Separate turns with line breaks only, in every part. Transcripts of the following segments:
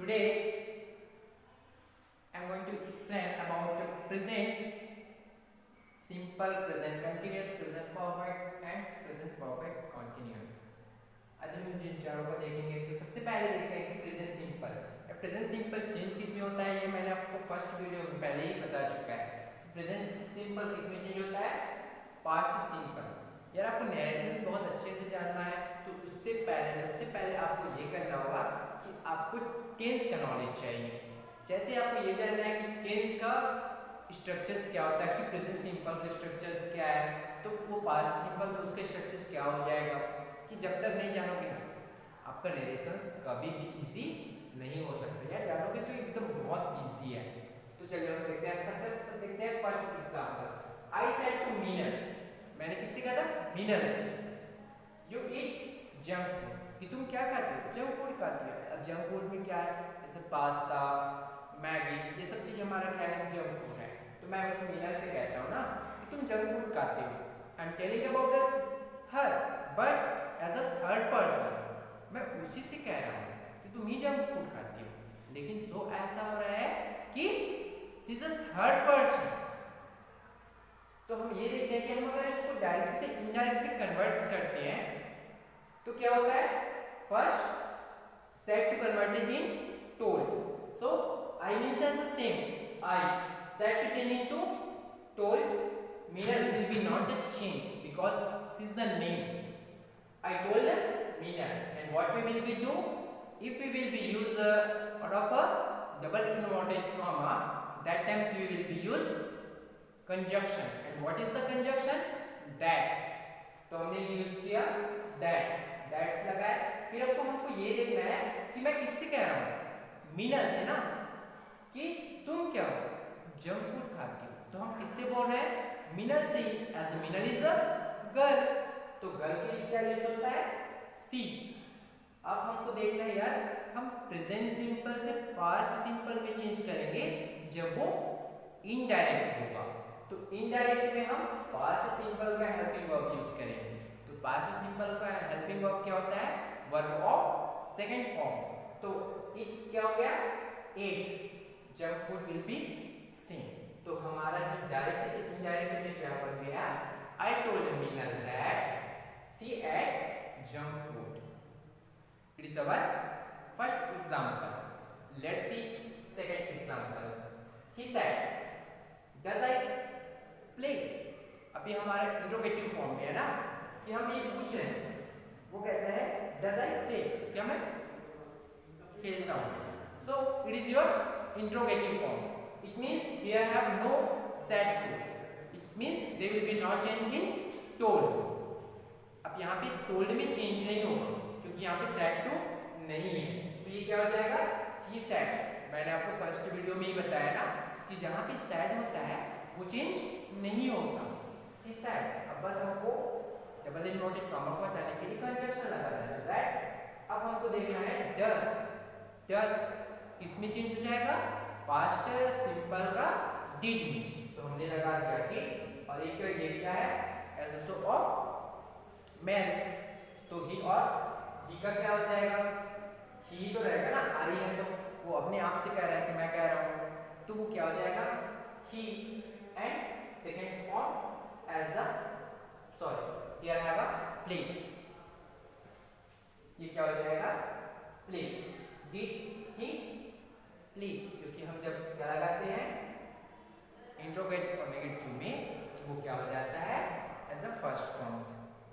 Today I am going to explain about the present simple, present continuous, present perfect and present perfect continuous। आज हम जिन चारों को देखेंगे तो सबसे पहले देखते हैं कि present simple. Present simple change किस में होता है ये मैंने आपको फर्स्ट वीडियो में पहले ही बता चुका है। प्रेजेंट सिंपल किस में चेंज होता है? Past simple. यार आपको नैरेशंस बहुत अच्छे से जानना है तो उससे पहले सबसे पहले आपको ये करना होगा कि आपको टेंस का नॉलेज चाहिए। जैसे आपको ये जानना है कि टेंस का स्ट्रक्चर्स क्या होता है, कि प्रेजेंट सिंपल का स्ट्रक्चर्स क्या है, तो वो पास्ट सिंपल में उसके स्ट्रक्चर्स क्या हो जाएगा, कि जब तक नहीं जानोगे ना आपका नरेशंस कभी भी इजी नहीं हो सकता। या जानोगे तो एकदम बहुत इजी है। तो चलिए हम देखते हैं। सबसे देखते हैं first example. I said to meaner, मैंने किससे कहा था? मीनर से। यू ईट जंक फूड, कि तुम क्या खाते हो? जंक फूड खाती है। अब जंक फूड में क्या है? जैसे पास्ता, मैगी, ये सब चीज हमारा क्या है? जंक फूड है। तो मैं उस मीनर से कहता हूँ ना कि तुम जंक फूड खाते हो। I am telling about her, but as a third person मैं उसी से कह रहा हूँ कि तुम ही जंक फूड खाती हो। लेकिन सो ऐसा हो रहा है कि she is a third person. तो हम ये देखते हैं कि हम अगर इसको डायरेक्ट से इनडायरेक्टली कन्वर्ट करते हैं तो क्या होता है? First said to converted in told. So I means as the same. I said to change into told. Meaner will be not a change because this is the name. I told Meena, and what we will be do? If we will be use out of a double inverted comma, that times we will be use conjunction. And what is the conjunction? That. तो हमने use किया that. That's लगाया। फिर हमको ये देखना है कि मैं किससे कह रहा हूँ? मीना से ना, कि तुम क्या हो? जंक फूड खाती हो। तो हम किससे बोल रहे हैं? मीनल से। As Meenal is a girl, तो गर्ल के लिए क्या यूज होता है? सी। अब हमको देखना है यार, हम प्रेजेंट सिंपल से पास्ट सिंपल में चेंज करेंगे जब वो इनडायरेक्ट होगा। तो इनडायरेक्ट में हम पास्ट सिंपल का हेल्पिंग वर्ब यूज करेंगे। तो पास्ट सिंपल का हेल्पिंग वर्ब क्या होता है? Verb of second form. तो इट क्या हो गया? Ate. Junk food will be same. तो हमारा जो डायरेक्ट से इनडायरेक्ट में क्या बन गया? I told Meena that she ate junk food. It is our first example. Let's see second example. He said does I play. अभी हमारा इंट्रोगेटिव फॉर्म में है ना, कि हम ये पूछ रहे हैं। वो कहता है डज आई प्ले, क्या मैं खेलता हूँ। So it is your interrogative form. It means here have no said to. It means they will be not changed in told. अब यहाँ पे told में change नहीं होगा क्योंकि यहाँ पे said to नहीं है। तो ये क्या हो जाएगा? He said। मैंने आपको फर्स्ट वीडियो में ही बताया ना कि जहाँ पे said होता है वो change नहीं होता। He said। अब बस हमको डबल इन्वर्टेड कॉमा को हटाने के लिए कंजंक्शन लगा देना है, राइट? अब हमको देखना है does। does किसमें चेंज हो जाएगा? पास्ट सिंपल का डिड में। तो हमने लगा दिया डिड, और एक ये क्या है? SSO of man. तो ही और ही का क्या हो जाएगा? ही तो रहेगा ना, आई है तो वो अपने आप से कह रहा है कि मैं कह रहा हूँ, तो वो क्या हो जाएगा? He. And second form as a sorry here have a play. ये क्या हो जाएगा? प्ले। डिड ही प्ले, क्योंकि हम जब क्या लगाते हैं इंट्रोगेटिव और नेगेटिव में तो वो क्या हो जाता है? As a first forms.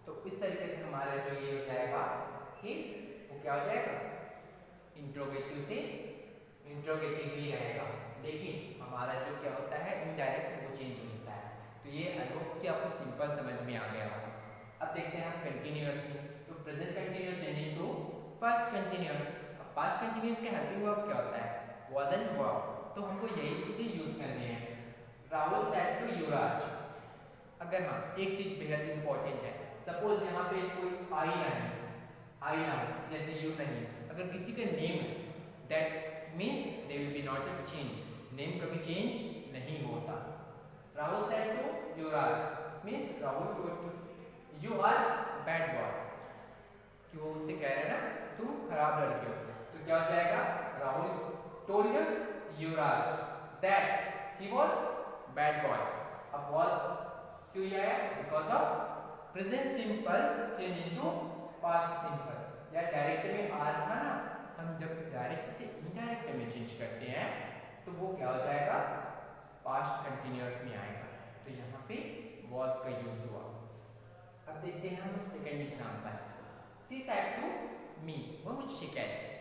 तो इस तरीके से हमारा जो ये हो जाएगा कि वो क्या हो जाएगा? इंट्रोगेटिव से इंट्रोगेटिव ही रहेगा, लेकिन हमारा जो क्या होता है इनडायरेक्ट वो चेंज होता है। तो ये आई होप कि आपको सिंपल समझ में आ गया होगा। अब देखते हैं हम कंटिन्यूअस में। तो present continuous changing to past continuous. अब पास्ट कंटिन्यूअस के हेल्पिंग वर्ब क्या होता है? was and were। तो हमको यही चीजें यूज करनी है। राहुल said to युवराज। अगर हाँ एक चीज बेहद इंपॉर्टेंट है, सपोज यहाँ पे कोई आई ना है, आई ना हो, जैसे यू नहीं, अगर किसी का नेम है that means they will be not a change. Name कभी चेंज नहीं होता। Rahul said to Yuvraj means Rahul told to you are bad boy, कि वो उससे कह रहे हैं ना तुम खराब लड़के हो। तो क्या हो जाएगा? Rahul told Yuvraj that he was bad boy. अब was क्यों ये आया? Because of present simple change into past simple. या डायरेक्ट में आर था ना, हम जब डायरेक्ट से इनडायरेक्ट में चेंज करते हैं तो वो क्या हो जाएगा? पास्ट कंटिन्यूअस में आएगा। तो यहाँ पे was का यूज हुआ। अब देखते हैं हम second example. She said to me, वो मुझसे कहती है,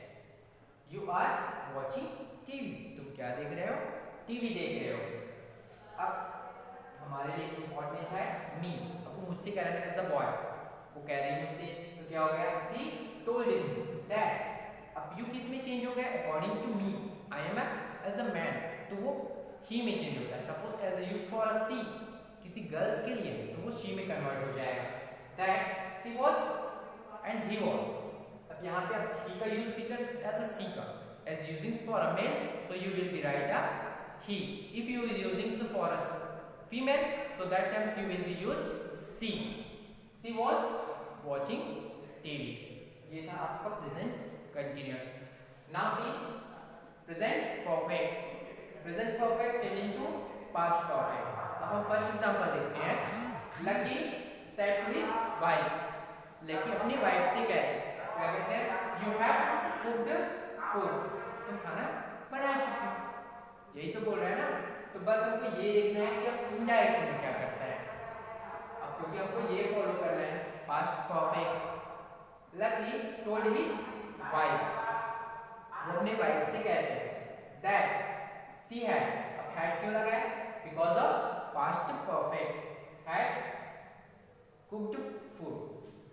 You are watching TV. तुम क्या देख रहे हो? टीवी देख रहे हो। अब हमारे लिए इम्पोर्टेंट है मी। अब वो मुझसे कह रहा है एज अ बॉय, वो कह रही है मुझसे, तो क्या हो गया? She told me that. अब यू किस में चेंज हो गया? According to me I am as a man, तो वो ही में चेंज होता है। Suppose as a use for a she, किसी गर्ल्स के लिए तो वो शी में कन्वर्ट हो जाएगा। That she was and he was. अब यहाँ पे आप he का use because as a she का, as using for a male, so you will be right a he. If you is using for a female, so that times you will be use she. She was watching TV. ये था आपका present continuous. Now see present perfect. Present perfect change into past perfect. अब हम first example देखते हैं। Lucky said to his wife. Lucky अपनी wife से कहते हैं, क्या कहते हैं? You have cooked food. तुम खाना बना चुके हो। यही तो बोल रहा है ना। तो बस हमको ये देखना है कि अब इनडायरेक्ट में क्या करता है। अब क्योंकि हमको ये फॉलो करना है past perfect. Lucky told his wife, वो अपने वाइफ से कहते हैं दैट सी हैड। अब हैड क्यों लगा है? Because of past perfect had cooked food,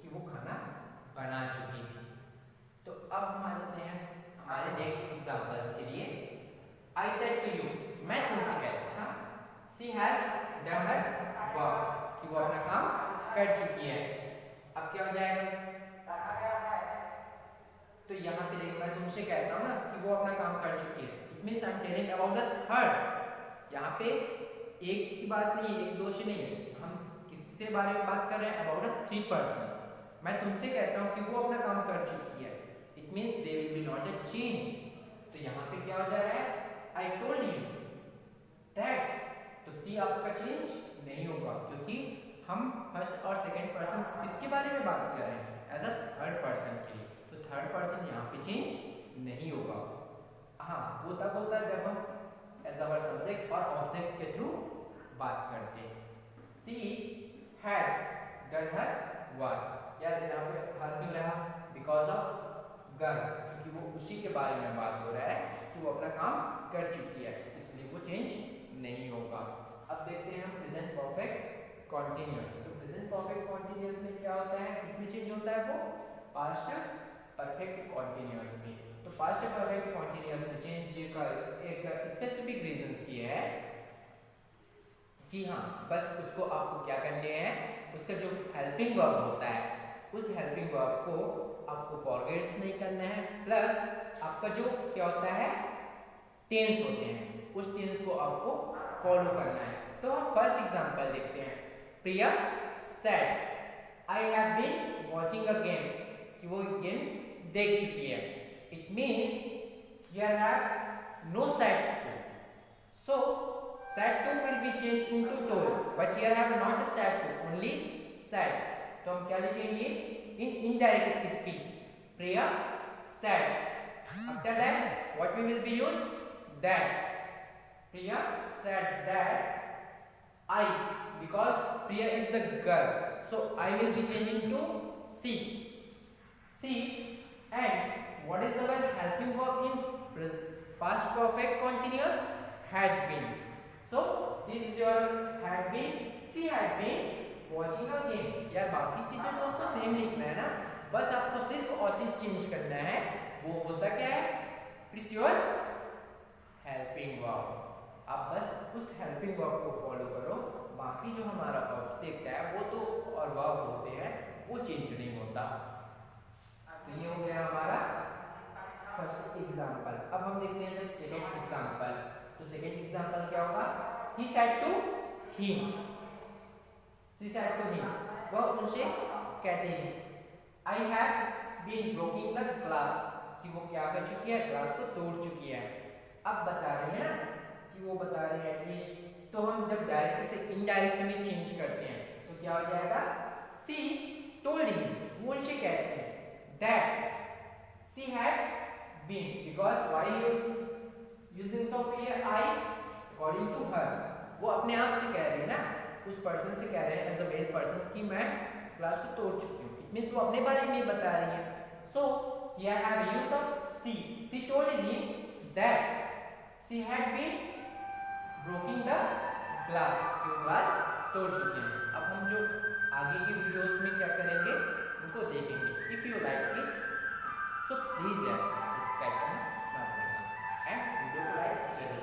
कि वो खाना बना चुकी थी। तो अब हम आ जाते हैं हमारे नेक्स्ट एग्जांपल्स के लिए। I said to you, मैं तुमसे कहता था, she has done her work, कि वो अपना काम कर चुकी है। अब क्या हो जाएगा? तो यहाँ पे देखो, मैं तुमसे कहता हूँ ना कि वो अपना काम कर चुकी है, it means I am telling about the third. यहाँ पे एक की बात नहीं है, एक दो से नहीं है, हम किसके बारे में बात कर रहे हैं? About a three person. मैं तुमसे कहता हूँ कि वो अपना काम कर चुकी है, it means there will be not a change. तो यहाँ पे क्या हो जा रहा है? I told you that। तो सी आपका चेंज नहीं होगा, क्योंकि हम फर्स्ट और सेकंड पर्सन किसके बारे में बात कर रहे हैं? एज अ थर्ड पर्सन के लिए। तो थर्ड पर्सन यहाँ पे चेंज नहीं होगा। हाँ, वो तब होता है जब हम एज अवर सब्जेक्ट और ऑब्जेक्ट के थ्रू बात करते हैं। She had done her work. यार यहाँ पे हर क्यों रहा? बिकॉज ऑफ गर्ल, क्योंकि वो उसी के बारे में बात हो रहा है कि वो अपना काम कर चुकी है, इसलिए वो चेंज नहीं होगा। अब देखते हैं हम प्रेजेंट परफेक्ट कॉन्टिन्यूअस। तो प्रेजेंट परफेक्ट कॉन्टिन्यूअस में क्या होता है? किसमें चेंज होता है? वो पास्ट परफेक्ट कॉन्टिन्यूअस में। तो पास्ट परफेक्ट कॉन्टिन्यूअस में चेंज का एक स्पेसिफिक रीजन ये है कि हाँ, बस उसको आपको क्या करने हैं, उसका जो हेल्पिंग वर्ब होता है उस हेल्पिंग वर्ब को आपको फॉरगेट्स नहीं करना है, प्लस आपका जो क्या होता है टेंस होते हैं उस टेंस को आपको फॉलो करना है। तो हम फर्स्ट एग्जांपल देखते हैं। Priya said I have been watching a game, कि वो गेम देख चुकी है। It means here have no said to, so said to will be change into told, but here have not a said to, only said. तो हम क्या लिखेंगे? In indirect speech Priya said. After that what we will be use? That. Priya said that I, because Priya is the girl, so I will be changing to she. She, and what is our helping verb in past perfect continuous? Had been. So this is your had been. She had been watching a game. यार बाकी चीजें तो आपको same लिखना है ना, बस आपको सिर्फ और सिर्फ चेंज करना है। वो होता क्या है? It's your helping verb। आप बस उस हेल्पिंग वर्ब को फॉलो करो, बाकी जो हमारा ऑब्जेक्ट है वो तो और वर्ब होते हैं वो चेंज नहीं होता। तो ये हो गया हमारा फर्स्ट एग्जांपल। अब हम देखते हैं जब सेकंड एग्जांपल। तो सेकंड एग्जांपल क्या होगा? He said to him, she said to him, वह उनसे कहते हैं I have been broking the glass, कि वो क्या कर चुकी है, ग्लास को तोड़ चुकी है। अब बता रही है ना कि वो बता रही है एटलीस्ट, तो हम जब डायरेक्ट से इनडायरेक्ट में चेंज करते हैं तो क्या हो जाएगा, सी टोल्ड हिम, वो उनसे कहते हैं that she had been, because why he was using of here I, according to her, वो अपने आप से कह रही है ना, उस पर्सन से कह रहे हैं एज अ मेल पर्सन कि मैं ग्लास को तोड़ चुकी हूँ, इट मींस वो अपने बारे में बता रही है। So here have use of she told him that she had been broking the glass, जो ग्लास तोड़ चुके हैं। अब हम जो आगे की वीडियोस में क्या करेंगे उनको देखेंगे। If you like it so please यार सब्सक्राइब करना ना भूलना एंड वीडियो को लाइक जरूर